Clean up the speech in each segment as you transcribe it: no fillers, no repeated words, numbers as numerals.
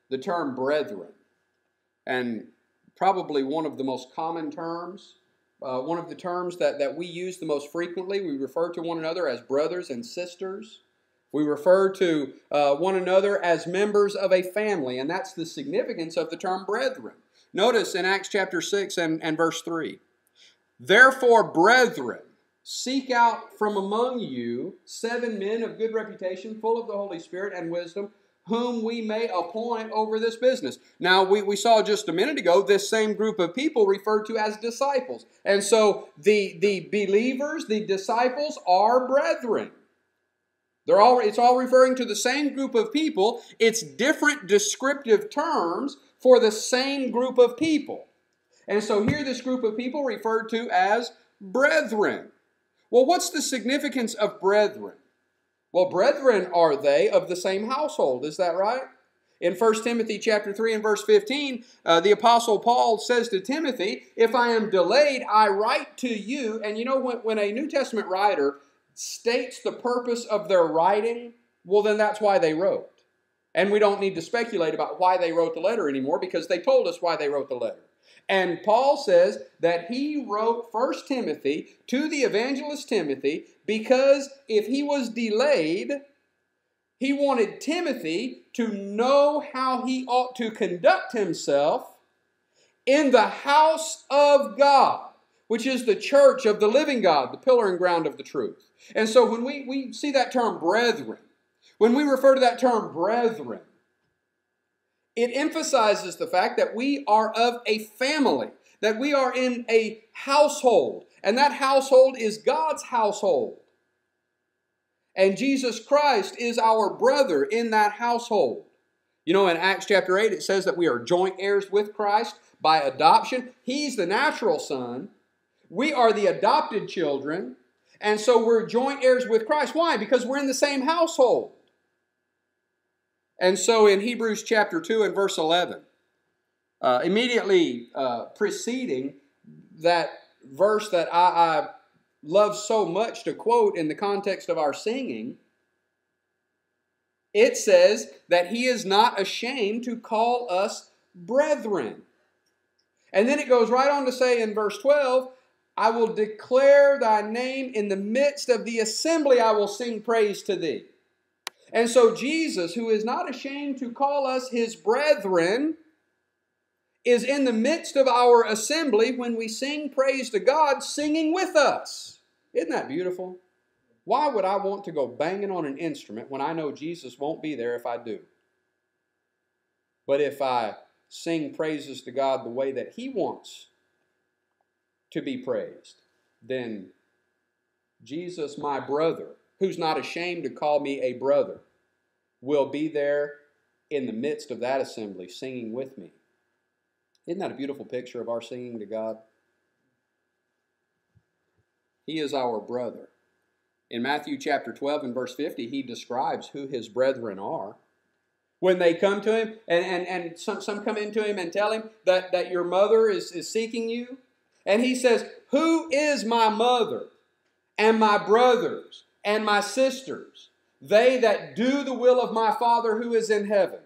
the term brethren. And probably one of the most common terms, one of the terms that we use the most frequently. We refer to one another as brothers and sisters. We refer to one another as members of a family, and that's the significance of the term brethren. Notice in Acts chapter 6 and verse 3, "Therefore, brethren, seek out from among you 7 men of good reputation, full of the Holy Spirit and wisdom, whom we may appoint over this business." Now, we saw just a minute ago this same group of people referred to as disciples. And so the believers, the disciples, are brethren. It's all referring to the same group of people. It's different descriptive terms for the same group of people. And so here this group of people referred to as brethren. Well, what's the significance of brethren? Well, brethren are they of the same household, is that right? In 1 Timothy chapter 3 and verse 15, the Apostle Paul says to Timothy, "If I am delayed, I write to you." And you know, when a New Testament writer states the purpose of their writing, well, then that's why they wrote. And we don't need to speculate about why they wrote the letter anymore, because they told us why they wrote the letter. And Paul says that he wrote 1 Timothy to the evangelist Timothy because if he was delayed, he wanted Timothy to know how he ought to conduct himself in the house of God, which is the church of the living God, the pillar and ground of the truth. And so when we see that term brethren, when we refer to that term brethren, it emphasizes the fact that we are of a family, that we are in a household, and that household is God's household. And Jesus Christ is our brother in that household. You know, in Acts chapter 8, it says that we are joint heirs with Christ by adoption. He's the natural son. We are the adopted children. And so we're joint heirs with Christ. Why? Because we're in the same household. And so in Hebrews chapter 2 and verse 11, immediately preceding that verse that I love so much to quote in the context of our singing, it says that he is not ashamed to call us brethren. And then it goes right on to say in verse 12, "I will declare thy name in the midst of the assembly, I will sing praise to thee." And so Jesus, who is not ashamed to call us his brethren, is in the midst of our assembly when we sing praise to God, singing with us. Isn't that beautiful? Why would I want to go banging on an instrument when I know Jesus won't be there if I do? But if I sing praises to God the way that he wants to be praised, then Jesus, my brother, who's not ashamed to call me a brother, will be there in the midst of that assembly singing with me. Isn't that a beautiful picture of our singing to God? He is our brother. In Matthew chapter 12 and verse 50, he describes who his brethren are. When they come to him, and some come into him and tell him that your mother is seeking you, and he says, "Who is my mother and my brothers and my sisters? They that do the will of my Father who is in heaven."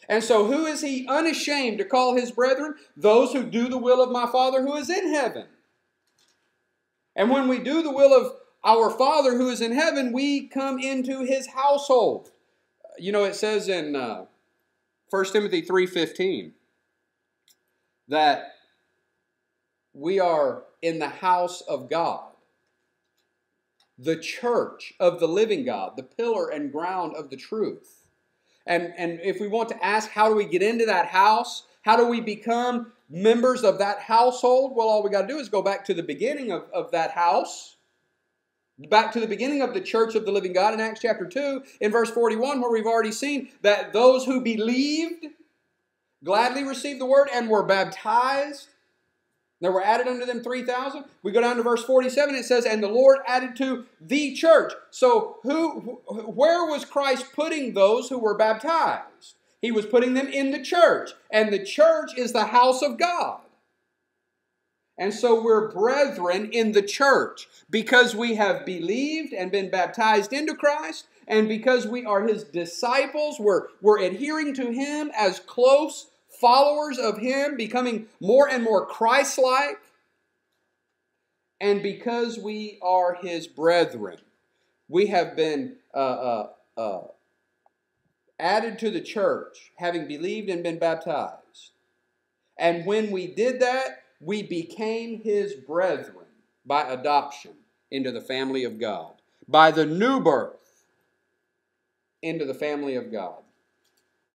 And so who is he unashamed to call his brethren? Those who do the will of my Father who is in heaven. And when we do the will of our Father who is in heaven, we come into his household. You know, it says in 1 Timothy 3:15 that we are in the house of God, the church of the living God, the pillar and ground of the truth. And if we want to ask, how do we get into that house? How do we become members of that household? Well, all we got to do is go back to the beginning of that house, back to the beginning of the church of the living God in Acts chapter 2, in verse 41, where we've already seen that those who believed gladly received the word and were baptized. There were added unto them 3,000. We go down to verse 47, it says, "And the Lord added to the church." So where was Christ putting those who were baptized? He was putting them in the church. And the church is the house of God. And so we're brethren in the church because we have believed and been baptized into Christ, And because we are His disciples, we're adhering to Him as close followers of Him, becoming more and more Christ-like. And because we are His brethren, we have been added to the church, having believed and been baptized. And when we did that, we became His brethren by adoption into the family of God, by the new birth into the family of God.